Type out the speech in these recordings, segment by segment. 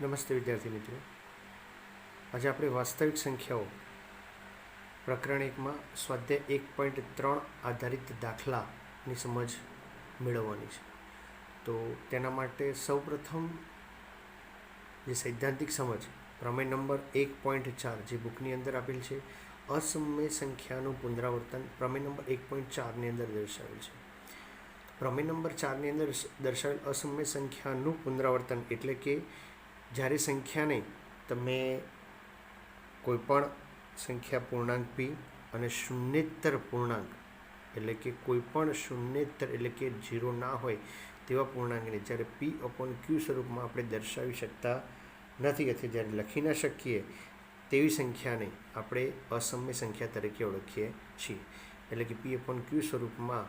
નમસ્તે વિદ્યાર્થી મિત્રો. આજે આપણે વાસ્તવિક સંખ્યાઓ પ્રકરણ 1માં સ્વાધ્યાય 1.3 આધારિત દાખલાની સમજ મેળવવાની છે. તો તેના માટે સૌપ્રથમ જે સૈદ્ધાંતિક સમજ પ્રમેય નંબર 1.4 જે બુકની અંદર આપેલ છે, અસમય સંખ્યાનું પુનરાવર્તન પ્રમેય નંબર 1.4ની અંદર દર્શાવેલ છે. પ્રમેય નંબર 4ની અંદર દર્શાવેલ અસમય સંખ્યાનું પુનરાવર્તન એટલે કે જ્યારે સંખ્યાને તમે કોઈપણ સંખ્યા પૂર્ણાંક પી અને શૂન્યેતર પૂર્ણાંક એટલે કે કોઈપણ શૂન્યેતર એટલે કે 0 ના હોય તેવા પૂર્ણાંકને જ્યારે પી અપોન ક્યુ સ્વરૂપમાં આપણે દર્શાવી શકતા નથી અથવા જ્યારે લખી ન શકીએ તેવી સંખ્યાને આપણે અસમય સંખ્યા તરીકે ઓળખીએ છીએ. એટલે કે પી અપોન ક્યુ સ્વરૂપમાં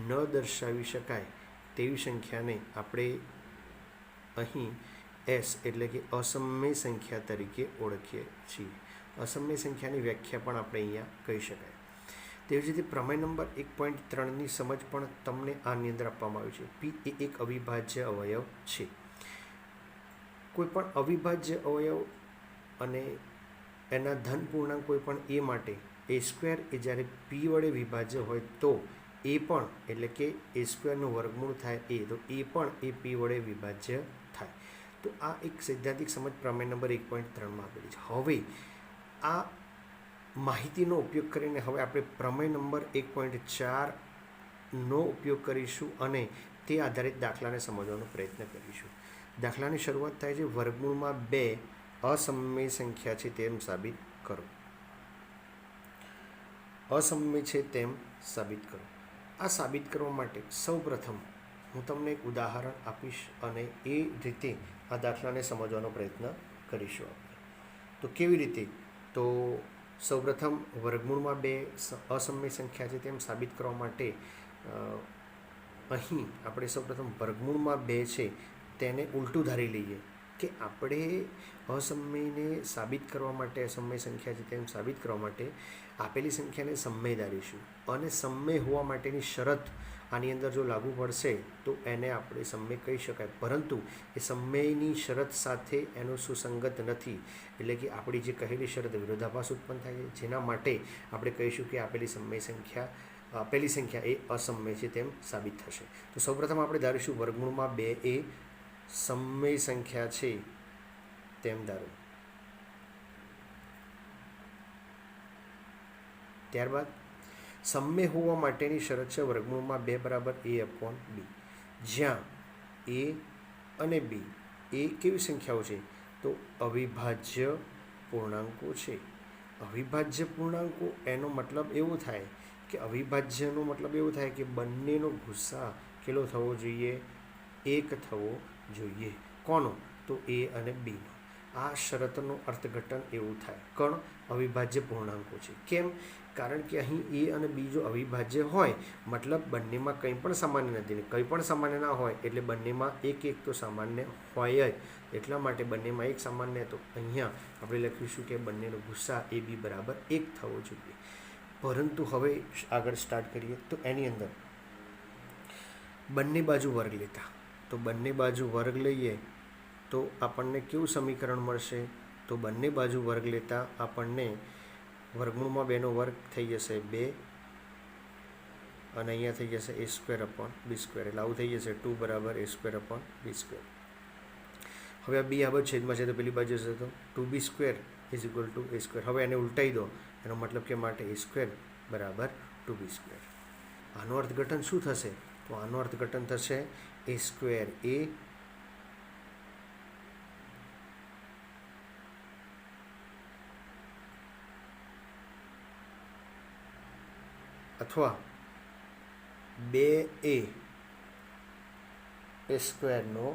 ન દર્શાવી શકાય તેવી સંખ્યાને આપણે અહીં એસ એટલે કે અસમય સંખ્યા તરીકે ઓળખીએ છીએ. અસમય સંખ્યાની વ્યાખ્યા પણ આપણે અહીંયા કહી શકાય. તેવી જ રીતે પ્રમેય નંબર 1.3ની સમજ પણ તમને આની અંદર આપવામાં આવી છે. પી એ એક અવિભાજ્ય અવયવ છે. કોઈપણ અવિભાજ્ય અવયવ અને એના ધન પૂર્ણાંક કોઈપણ એ માટે એ સ્ક્વેર એ જ્યારે પી વડે વિભાજ્ય હોય તો એ પણ એટલે કે એ સ્ક્વેરનું વર્ગમૂળ થાય તો એ પણ એ પી વડે વિભાજ્ય થાય. તો આ એક સૈદ્ધાંતિક સમજ પ્રમેય નંબર 1.3માં આપેલી છે. હવે આ માહિતીનો ઉપયોગ કરીને હવે આપણે પ્રમેય નંબર 1.4નો ઉપયોગ કરીશું અને તે આધારિત દાખલાને સમજવાનો પ્રયત્ન કરીશું. દાખલાની શરૂઆત થાય છે વર્ગમૂળમાં 2 અસમય સંખ્યા છે તેમ સાબિત કરો. અસમય છે તેમ સાબિત કરો. આ સાબિત કરવા માટે સૌપ્રથમ હું તમને એક ઉદાહરણ આપીશ અને એ રીતે આ દાખલાને સમજવાનો પ્રયત્ન કરીશું આપણે. તો કેવી રીતે? તો સૌપ્રથમ વર્ગમૂળમાં 2 અસમય સંખ્યા છે તેમ સાબિત કરવા માટે અહીં આપણે સૌપ્રથમ વર્ગમૂળમાં 2 છે તેને ઉલટું ધારી લઈએ કે આપણે અસમયને સાબિત કરવા માટે, અસમય સંખ્યા છે તેમ સાબિત કરવા માટે આપેલી સંખ્યાને સમય ધારીશું અને સમય હોવા માટેની શરત આની અંદર જો લાગુ પડશે તો એને આપણે સમય કહી શકાય. પરંતુ એ સમયની શરત સાથે એનો સુસંગત નથી. એટલે કે આપણી જે કહેલી શરત વિરોધાભાસ ઉત્પન્ન થાય છે, જેના માટે આપણે કહીશું કે આપેલી સંખ્યા એ અસમય છે તેમ સાબિત થશે. તો સૌપ્રથમ આપણે ધારીશું વર્ગમૂળમાં 2 એ સમય સંખ્યા છે તેમ ધારો. ત્યારબાદ સમય હોવા માટેની શરત છે વર્ગમૂળમાં 2 બરાબર a અપોન b, જ્યાં a અને b એ કેવી સંખ્યાઓ છે? તો અવિભાજ્ય પૂર્ણાંકો છે. અવિભાજ્ય પૂર્ણાંકો એનો મતલબ એવો થાય કે અવિભાજ્યનો મતલબ એવો થાય કે બંનેનો ગુસા કેટલો થવો જોઈએ? 1 થવો જોઈએ. કોનો? તો a અને bનો. આ શરતનો અર્થઘટન એવું થાય. કોણ? અવિભાજ્ય પૂર્ણાંકો છે. કેમ? કારણ કે અહીં a અને b જો અવિભાજ્ય હોય મતલબ બંનેમાં કંઈ પણ સામાન્ય નથી ને કંઈ પણ સામાન્ય ના હોય એટલે બંનેમાં એક તો સામાન્ય હોય જ. એટલા માટે બંનેમાં એક સામાન્ય, તો અહીંયા આપણે લખીશું કે બંનેનો ગુસા a b બરાબર 1 થવો જોઈએ. પરંતુ હવે આગળ સ્ટાર્ટ કરીએ તો એની અંદર બંને બાજુ વર્ગ લેતા, તો બંને બાજુ વર્ગ લઈએ તો આપણને કેવું સમીકરણ મળશે? તો બંને બાજુ વર્ગ લેતા આપણને વર્ગમૂળમાં 2નો વર્ગ થઈ જશે 2 અને અહીંયા થઈ જશે a square upon b square. એટલે આવું થઈ જશે 2 બરાબર a square upon b square. હવે આ b આ બાજુ છેદમાં છે તો પેલી બાજુ જશે તો 2b square is equal to a square. હવે એને ઉલટાઈ દો, એનો મતલબ કે માટે a સ્ક્વેર બરાબર 2b સ્ક્વેર. આનું અર્થઘટન શું થશે? તો આનું અર્થઘટન થશે a સ્ક્વેર a અથવા 2a એ સ્ક્વેરનો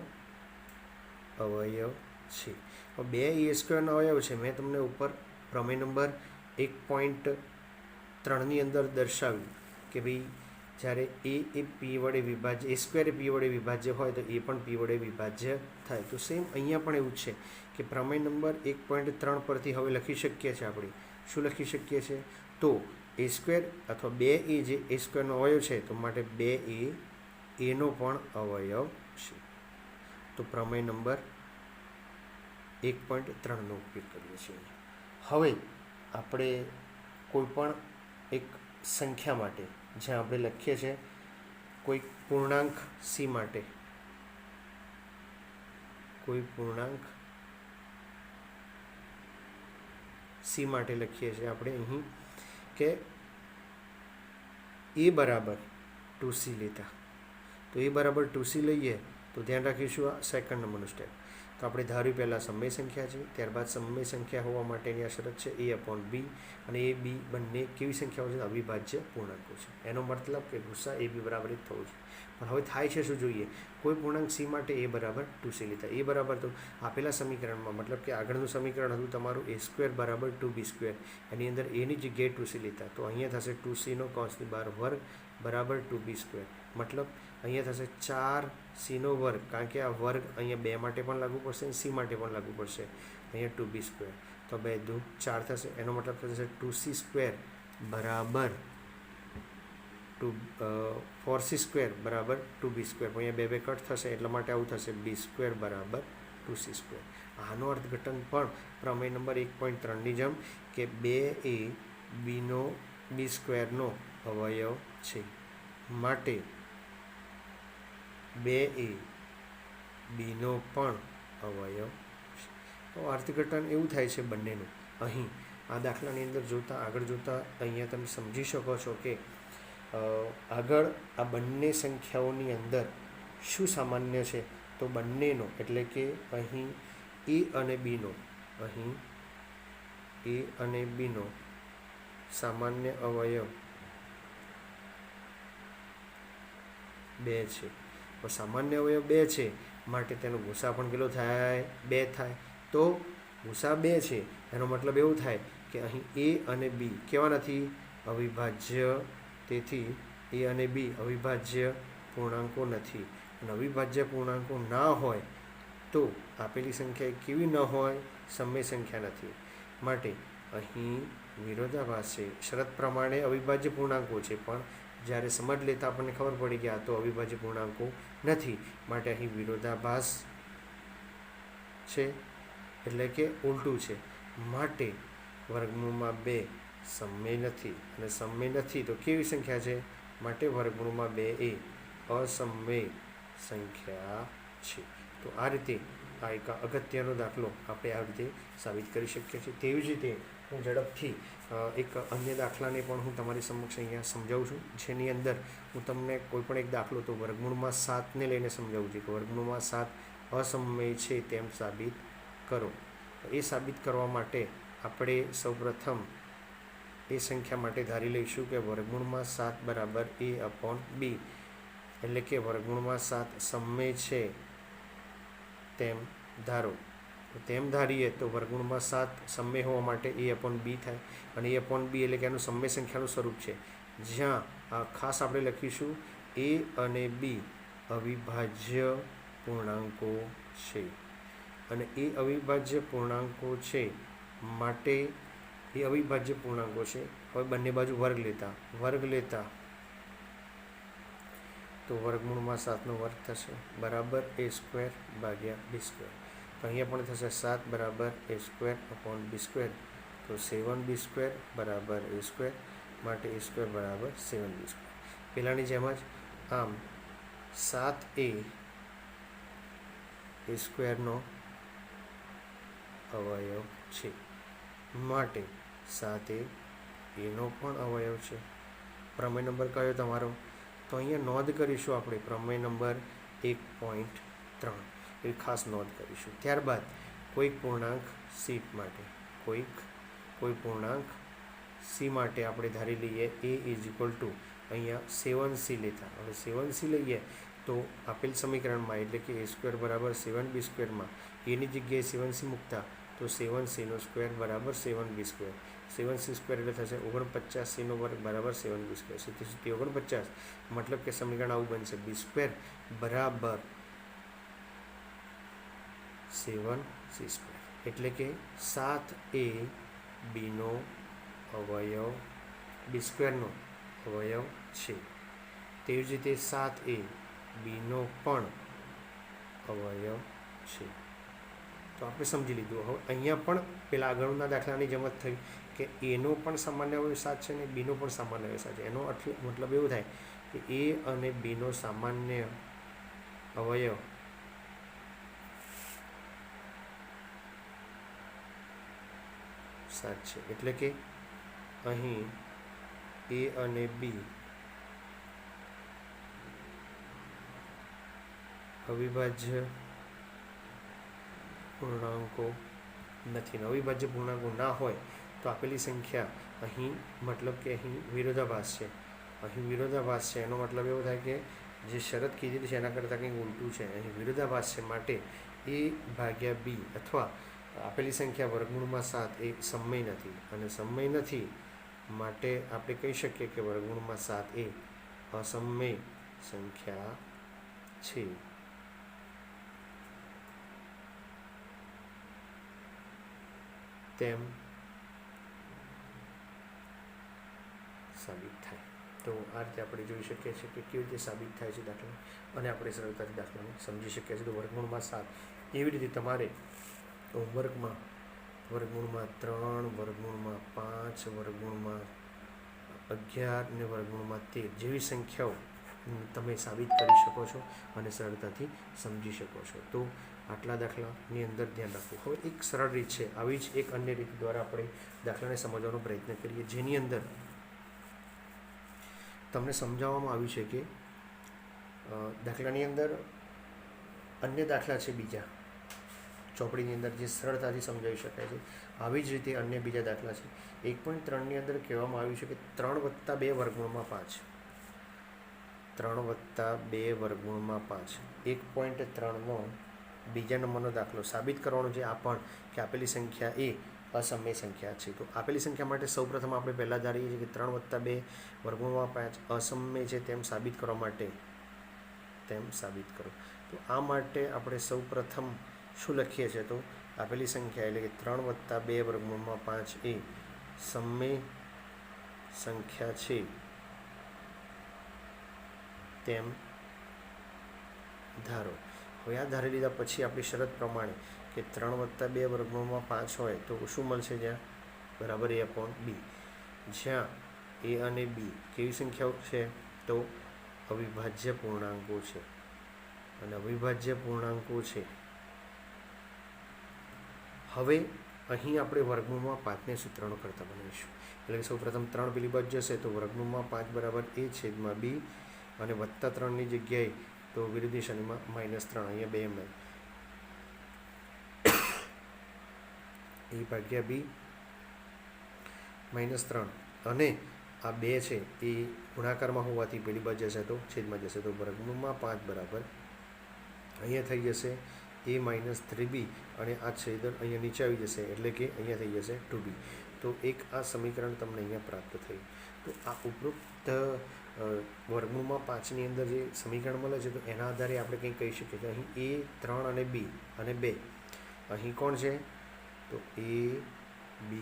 અવયવ છે. 2 એ સ્ક્વેરનો અવયવ છે. મેં તમને ઉપર પ્રમેય નંબર 1.3ની અંદર દર્શાવ્યું કે ભાઈ જ્યારે a એ p વડે વિભાજ્ય, a સ્ક્વેર એ p વડે વિભાજ્ય હોય તો એ પણ p વડે વિભાજ્ય થાય. તો સેમ અહીંયા પણ એવું છે કે પ્રમેય નંબર 1.3 પરથી હવે લખી શકીએ છીએ આપણે. શું લખી શકીએ છીએ? તો a સ્ક્વેર અથવા 2a જે a સ્ક્વેરનો અવયવ છે તો માટે 2a એનો પણ અવયવ છે. તો પ્રમેય નંબર 1.3નો ઉપયોગ કરીએ છીએ. હવે આપણે કોઈપણ એક સંખ્યા માટે જ્યાં આપણે લખીએ છીએ કોઈ પૂર્ણાંક સી માટે, કોઈ પૂર્ણાંક સી માટે લખીએ છીએ આપણે અહીં કે એ બરાબર 2c લેતા. તો એ બરાબર 2c લઈએ તો ધ્યાન રાખીશું આ સેકન્ડ નંબરનું સ્ટેપ. તો આપણે ધાર્યું પહેલાં સમય સંખ્યા છે, ત્યારબાદ સમય સંખ્યા હોવા માટેની આ શરત છે a/b, અને એ બી બંને કેવી સંખ્યાઓ છે? અવિભાજ્ય પૂર્ણાંકો છે. એનો મતલબ કે ગુસ્સા એ બી બરાબર જ થવું છે. પણ હવે થાય છે શું જોઈએ? કોઈ પૂર્ણાંક સી માટે એ બરાબર 2c લેતા. એ બરાબર તો આપેલા સમીકરણમાં, મતલબ કે આગળનું સમીકરણ હતું તમારું a² બરાબર 2b², એની અંદર એની જગ્યાએ 2c લેતા. તો અહીંયા થશે 2c કૌંસની બહાર વર્ગ બરાબર 2b². મતલબ અહીંયા થશે 4c વર્ગ, કારણ કે આ વર્ગ અહીંયા 2 માટે પણ લાગુ પડશે અને સી માટે પણ લાગુ પડશે. અહીંયા 2b². તો 2 દુ 4 થશે. એનો મતલબ થશે 2c² બરાબર 4c² બરાબર 2b². અહીંયા 2 કટ થશે એટલા માટે આવું થશે b² બરાબર 2c². આનો અર્થઘટન પણ પ્રમેય નંબર 1.3ની જેમ કે 2a b²નો અવયવ છે, માટે 2a બીનો પણ અવયવ છે. તો અર્થઘટન એવું થાય છે બંનેનું. અહીં આ દાખલાની અંદર જોતાં, આગળ જોતાં અહીંયા તમે સમજી શકો છો કે આગળ આ બંને સંખ્યાઓની અંદર શું સામાન્ય છે? તો બંનેનો, એટલે કે અહીં એ અને બીનો, અહીં એ અને બીનો સામાન્ય અવયવ 2 છે. તો સામાન્ય અવયવ 2 છે માટે તેનો ગુસા પણ કેટલો થાય? 2 થાય. તો ગુસા 2 છે એનો મતલબ એવું થાય કે અહીં એ અને બી કેવા નથી? અવિભાજ્ય. તેથી એ અને બી અવિભાજ્ય પૂર્ણાંકો નથી. અને અવિભાજ્ય પૂર્ણાંકો ના હોય તો આપેલી સંખ્યા કેવી ન હોય? સમય સંખ્યા નથી. માટે અહીં વિરોધાભાસ છે. શરત પ્રમાણે અવિભાજ્ય પૂર્ણાંકો છે, પણ જ્યારે સમજ લેતા આપણને ખબર પડી કે આ તો અવિભાજ્ય પૂર્ણાંકો નથી. માટે અહીં વિરોધાભાસ છે, એટલે કે ઉલટું છે. માટે વર્ગમૂળમાં 2 સમય નથી, અને સમય નથી તો કેવી સંખ્યા છે? માટે વર્ગમૂળમાં 2 એ અસમય સંખ્યા છે. તો આ રીતે આ એક અગત્યનો દાખલો આપણે આ રીતે સાબિત કરી શકીએ છીએ. તેવી જ રીતે હું ઝડપથી એક અન્ય દાખલાને પણ હું તમારી સમક્ષ અહીંયા સમજાવું છું, જેની અંદર હું તમને કોઈપણ એક દાખલો તો વર્ગમૂળમાં 7ને લઈને સમજાવું છું કે વર્ગમૂળમાં 7 અસમય છે તેમ સાબિત કરો. એ સાબિત કરવા માટે આપણે સૌપ્રથમ એ સંખ્યા માટે ધારી લઈશું કે વર્ગમૂળમાં 7 બરાબર a/b, એટલે કે વર્ગમૂળમાં 7 સમય છે તેમ ધારો. તેમ ધારીએ તો વર્ગમૂળમાં 7 સમય હોવા માટે a/b થાય, અને a/b એટલે કે એનું સમય સંખ્યાનું સ્વરૂપ છે, જ્યાં ખાસ આપણે લખીશું a અને b અવિભાજ્ય પૂર્ણાંકો છે. અને એ અવિભાજ્ય પૂર્ણાંકો છે માટે એ અવિભાજ્ય પૂર્ણાંકો છે. હવે બંને બાજુ વર્ગ લેતા તો વર્ગમૂળમાં 7નો વર્ગ થશે બરાબર a² ભાગ્યા b². તો અહીંયા પણ થશે 7 બરાબર a²/b². તો 7b² બરાબર a², માટે a² બરાબર 7b². પહેલાંની જેમ જ આમ 7a a²નો અવયવ છે, માટે 7a એનો પણ અવયવ છે. પ્રમેય નંબર કયો તમારો? તો અહીંયા નોંધ કરીશું આપણે પ્રમેય નંબર 1.3, એ ખાસ નોંધ કરીશું. ત્યારબાદ કોઈક પૂર્ણાંક સી માટે, કોઈ પૂર્ણાંક સી માટે આપણે ધારી લઈએ a અહીંયા 7c લેતા. હવે 7c લઈએ તો આપેલ સમીકરણમાં, એટલે કે a² બરાબર 7b²માં એની જગ્યાએ 7c મૂકતા તો 7c² બરાબર 7b². 7c² એટલે થશે 49c વર્ગ બરાબર 7b². 49, મતલબ કે સમીકરણ આવું બનશે b² બરાબર 7c², એટલે કે 7a બીનો અવયવ, b²નો અવયવ છે. તેવી જ રીતે 7a બીનો પણ અવયવ છે. તો આપણે સમજી લીધું. હવે અહીંયા પણ પેલા આગળના દાખલાની જેમ જ થઈ કે એનો પણ સામાન્ય અવયવ 7 છે અને બીનો પણ સામાન્ય અવયવ 7 છે. એનો મતલબ એવું થાય કે એ અને બીનો સામાન્ય અવયવ સાત છે. એટલે કે અહીં એ અને બી અવિભાજ્ય પૂર્ણાંકો નથી. અવિભાજ્ય પૂર્ણાંકો ના હોય તો આપેલી સંખ્યા અહીં મતલબ કે અહીં વિરોધાભાસ છે. અહીં વિરોધાભાસ છે એનો મતલબ એવો થાય કે જે શરત કીધેલી છે એના કરતાં કંઈક ઉલટું છે. અહીં વિરોધાભાસ છે માટે એ ભાગ્યા બી અથવા આપેલી સંખ્યા વર્ગમૂળમાં 7 એ સમય નથી, અને સમય નથી માટે આપણે કહી શકીએ કે વર્ગમૂળમાં 7 એ અસમય સંખ્યા છે. તેમ સાબિત થાય. તો આ રીતે આપણે જોઈ શકીએ છીએ કે કેવી રીતે સાબિત થાય છે દાખલો, અને આપણે સરળતાથી દાખલાને સમજી શકીએ છીએ. તો વર્ગમૂળમાં 7 એવી રીતે તમારે હોમવર્કમાં વર્ગમૂળમાં 3, વર્ગમૂળમાં 5, વર્ગમૂળમાં 11 અને વર્ગમૂળમાં 13 જેવી સંખ્યાઓ તમે સાબિત કરી શકો છો અને સરળતાથી સમજી શકો છો. તો આટલા દાખલાની અંદર ધ્યાન રાખવું. હવે એક સરળ રીત છે, આવી જ એક અન્ય રીત દ્વારા આપણે દાખલાને સમજવાનો પ્રયત્ન કરીએ, જેની અંદર તમને સમજાવવામાં આવ્યું છે કે દાખલાની અંદર અન્ય દાખલા છે બીજા ચોપડીની અંદર જે સરળતાથી સમજાવી શકાય છે. આવી જ રીતે અન્ય બીજા દાખલા છે. 1.3ની અંદર કહેવામાં આવ્યું છે કે 3 + 2 વર્ગમૂળમાં 5. 3 + 2 વર્ગમૂળમાં 5. 1.3નો બીજા નંબરનો દાખલો સાબિત કરવાનો છે આ પણ કે આપેલી સંખ્યા એ અસમય સંખ્યા છે. તો આપેલી સંખ્યા માટે સૌપ્રથમ આપણે પહેલાં ધારીએ છીએ કે 3 + 2 વર્ગમૂળમાં 5 અસમય છે તેમ સાબિત કરવા માટે કરો. તો આ માટે આપણે સૌપ્રથમ શું લખીએ છીએ? તો આપેલી સંખ્યા એટલે કે 3 + 2 વર્ગમૂળમાં 5 એ સમય સંખ્યા છે તેમ ધારો. હવે આ ધારી લીધા પછી આપણી શરત પ્રમાણે કે 3 + 2 વર્ગમૂળમાં 5 હોય તો શું મળશે? જ્યાં બરાબર a/b, જ્યાં a અને b કેવી સંખ્યાઓ છે? તો અવિભાજ્ય પૂર્ણાંકો છે. અને અવિભાજ્ય પૂર્ણાંકો છે. હવે અહીં આપણે વર્ગમૂળમાં 5ને સૂત્રનો કરતા બનાવીશું. એટલે કે સૌપ્રથમ 3 પેલી બાજુ જશે તો વર્ગમૂળમાં 5 બરાબર a/b, અને +3ની જગ્યાએ તો વિરુદ્ધ નિશાનીમાં -3, અહીંયા 2 ml a/b -3, અને આ 2 છે એ ગુણાકારમાં હોવાથી પેલી બાજુ જશે તો છેદમાં જશે. તો વર્ગમૂળમાં 5 બરાબર અહીંયા થઈ જશે a - 3b, અને આ છેદ અહીંયા નીચે આવી જશે એટલે કે અહીંયા થઈ જશે 2b. તો એક આ સમીકરણ તમને અહીંયા પ્રાપ્ત થયું. તો આ ઉપરોક્ત વર્ગમૂળમાં 5ની અંદર જે સમીકરણ મળે છે તો એના આધારે આપણે કંઈ કહી શકીએ કે અહીં a, 3 અને b અને 2 અહીં કોણ છે? તો a, b,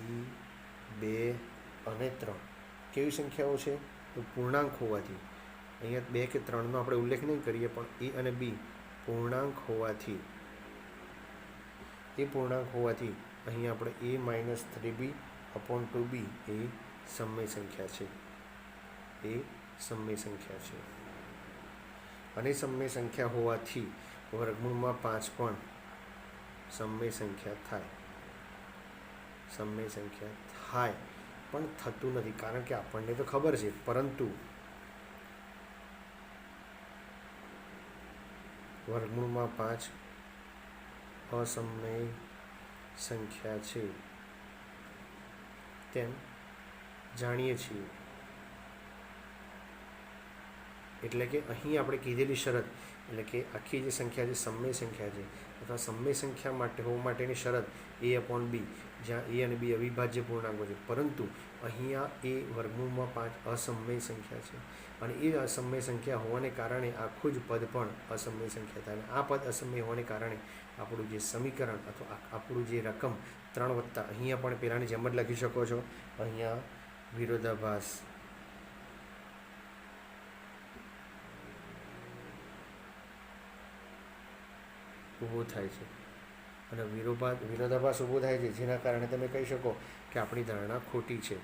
2 અને 3 કેવી સંખ્યાઓ છે? તો પૂર્ણાંક હોવાથી અહીંયા 2 કે 3નો આપણે ઉલ્લેખ નહીં કરીએ, પણ a અને b પૂર્ણાંક હોવાથી અહીં આપણે a - 3b/2b એ સમય સંખ્યા છે. અને સમય સંખ્યા હોવાથી વર્ગમૂળમાં 5 પણ સમય સંખ્યા થાય. પણ થતું નથી, કારણ કે આપણને તો ખબર છે, પરંતુ વર્ગમૂળમાં 5 અસમય સંખ્યા છે તેમ જાણીએ છીએ. એટલે કે અહીં આપણે કીધેલી શરત, એટલે કે આખી જે સંખ્યા છે સમય સંખ્યા છે, અથવા સમય સંખ્યા માટે હોવા માટેની શરત a/b, જ્યાં a અને b અવિભાજ્ય પૂર્ણાંકો છે, પરંતુ અહીંયા એ વર્ગમૂળમાં 5 અસમય સંખ્યા છે, અને એ અસમય સંખ્યા હોવાને કારણે આખું જ પદ પણ અસમય સંખ્યા થાય. અને આ પદ અસમય હોવાને કારણે આપણું જે સમીકરણ અથવા આપણું જે રકમ 3 + અહીંયા પણ પહેલાંની જેમ જ લખી શકો છો. અહીંયા વિરોધાભાસ ઊભો થાય છે. અને વિરોધાભાસ ઊભો થાય છે, જેના કારણે તમે કહી શકો કે આપણી ધારણા ખોટી છે.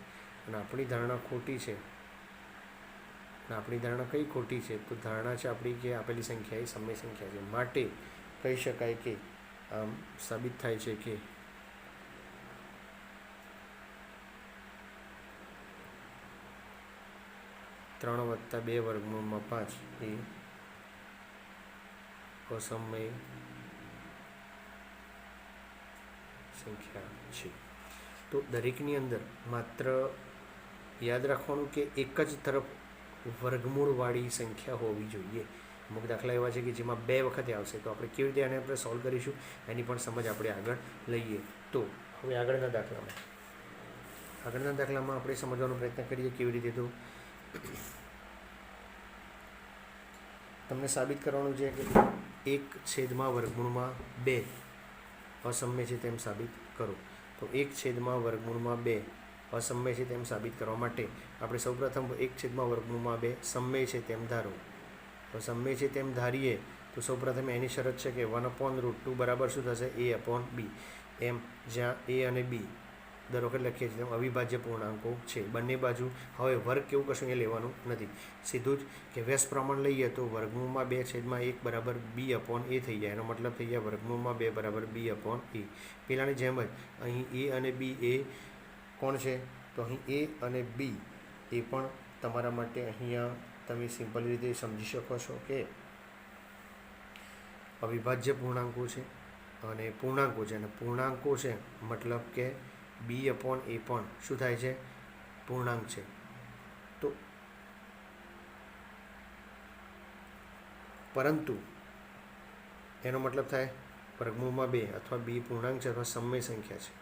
અને આપણી ધારણા ખોટી છે, અને આપણી ધારણા કઈ ખોટી છે? તો ધારણા છે આપણી કે આપેલી સંખ્યા એ સમય સંખ્યા છે. માટે કહી શકાય કે આમ સાબિત થાય છે કે ત્રણ વત્તા બે વર્ગમૂળમાં 5 એ અસમય સંખ્યા છે. તો દરેકની અંદર માત્ર યાદ રાખવાનું કે એક જ તરફ વર્ગમૂળવાળી સંખ્યા હોવી જોઈએ. અમુક દાખલા એવા છે કે જેમાં 2 વખતે આવશે, તો આપણે કેવી રીતે આને આપણે સોલ્વ કરીશું એની પણ સમજ આપણે આગળ લઈએ. તો હવે આગળના દાખલામાં આપણે સમજવાનો પ્રયત્ન કરીએ કેવી રીતે. તો તમને સાબિત કરવાનું છે કે 1/2 અસમય છે તેમ સાબિત કરો. તો 1/2 અસમય છે તેમ સાબિત કરવા માટે આપણે સૌપ્રથમ 1/2 સમય છે તેમ ધારો. તો સમય છે તેમ ધારીએ તો સૌપ્રથમ એની શરત છે કે 1/√2 બરાબર શું થશે? a/b. એમ જ્યાં a અને b દર વખત લખીએ છીએ તેમ અવિભાજ્ય પૂર્ણાંકો છે. બંને બાજુ હવે વર્ગ કેવું કશું એ લેવાનું નથી, સીધું જ કે વ્યસ્ત પ્રમાણ લઈએ તો 2/1 બરાબર b/a થઈ જાય. એનો મતલબ થઈ જાય 2/2 બરાબર b/a. પેલાની જેમ જ અહીં a અને b એ કોણ છે? તો અહીં a અને b એ પણ તમારા માટે અહીંયા તમે સિમ્પલ રીતે સમજી શકો છો કે અવિભાજ્ય પૂર્ણાંકો છે અને પૂર્ણાંકો છે. અને પૂર્ણાંકો છે મતલબ કે b/a પણ શું થાય છે? પૂર્ણાંક છે. તો પરંતુ એનો મતલબ થાય 2 અથવા b પૂર્ણાંક છે અથવા સમય સંખ્યા છે.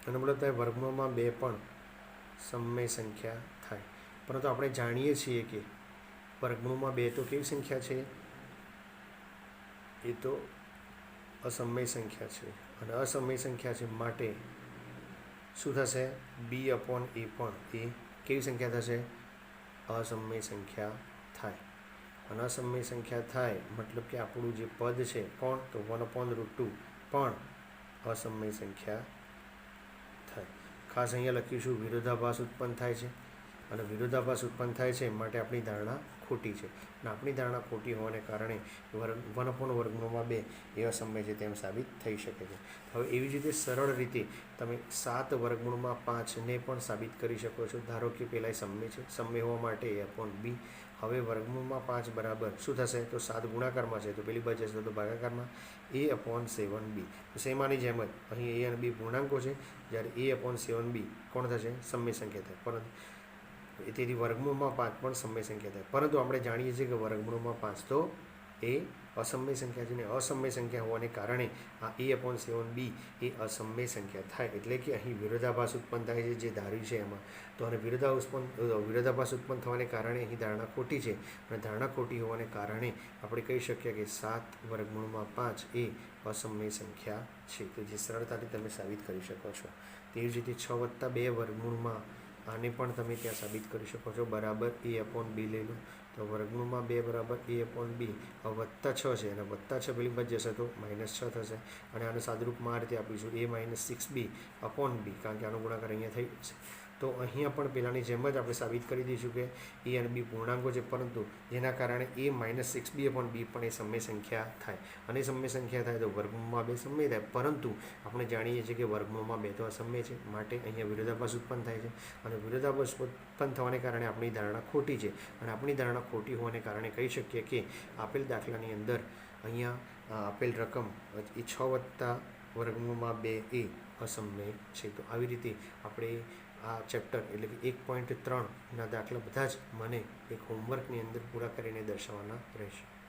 એનો મતલબ થાય 2 પણ સમય સંખ્યા થાય. પરંતુ આપણે જાણીએ છીએ કે 2 તો કેવી સંખ્યા છે? એ તો અસમય સંખ્યા છે. અને અસમય સંખ્યા છે માટે શું થશે? b/a પણ એ કેવી સંખ્યા થશે? અસમય સંખ્યા થાય. અને અસમય સંખ્યા થાય મતલબ કે આપણું જે પદ છે કોણ? તો 1/√2 પણ અસમય સંખ્યા થાય. ખાસ અહીંયા લખીશું વિરોધાભાસ ઉત્પન્ન થાય છે. અને વિરોધાભાસ ઉત્પન્ન થાય છે માટે આપણી ધારણા ખોટી છે. અને આપણી ધારણા ખોટી હોવાને કારણે 1/2 એ અસમય છે તેમ સાબિત થઈ શકે છે. હવે એવી જ રીતે સરળ રીતે તમે 7/5 પણ સાબિત કરી શકો છો. ધારો કે પહેલાં સમય છે, સમય હોવા માટે a/b. હવે 5 બરાબર શું થશે? તો 7 ગુણાકારમાં છે તો પેલી બાજુ જશે તો ભાગાકારમાં a/7b. તો સેમાની જેમ જ અહીં a અને b પૂર્ણાંકો છે, જ્યારે a/7b કોણ થશે? સમય સંખ્યા થાય. પરંતુ તેથી 5 પણ સમય સંખ્યા થાય. પરંતુ આપણે જાણીએ છીએ કે 5 તો એ અસમય સંખ્યા છે. ને અસમય સંખ્યા હોવાને કારણે આ a/7b એ અસમય સંખ્યા થાય. એટલે કે અહીં વિરોધાભાસ ઉત્પન્ન થાય છે જે ધાર્યું છે એમાં. તો અને વિરોધાભાસ ઉત્પન્ન થવાને કારણે અહીં ધારણા ખોટી છે. અને ધારણા ખોટી હોવાને કારણે આપણે કહી શકીએ કે 7/5 એ અસમય સંખ્યા છે. તો જે સરળતાથી તમે સાબિત કરી શકો છો. તેવી જ રીતે 6/2 આને પણ તમે ત્યાં સાબિત કરી શકો છો. બરાબર a/b લઈ લો તો 2 બરાબર a/b. હવે +6 છે અને +6 પેલી બાજુ જશે તો -6 થશે. અને આને સાદુરૂપમાં આ રીતે આપીશું a-6b/b, કારણ કે આનો ગુણાકાર અહીંયા થઈ જશે. તો અહીંયા પણ પહેલાંની જેમ જ આપણે સાબિત કરી દઈશું કે a અને b પૂર્ણાંકો છે, પરંતુ જેના કારણે a-6b/b પણ એ સમય સંખ્યા થાય. અને સમય સંખ્યા થાય તો 2 સમય થાય. પરંતુ આપણે જાણીએ છીએ કે 2 તો અસમય છે, માટે અહીંયા વિરોધાભાસ ઉત્પન્ન થાય છે. અને વિરોધાભાસ ઉત્પન્ન થવાને કારણે આપણી ધારણા ખોટી છે. અને આપણી ધારણા ખોટી હોવાને કારણે કહી શકીએ કે આપેલ દાખલાની અંદર અહીંયા આપેલ રકમ એ 6+2 એ અસમય છે. તો આવી રીતે આપણે આ ચેપ્ટર એટલે કે 1.3ના દાખલા બધા જ મને એક હોમવર્કની અંદર પૂરા કરીને દર્શાવવાના રહેશે.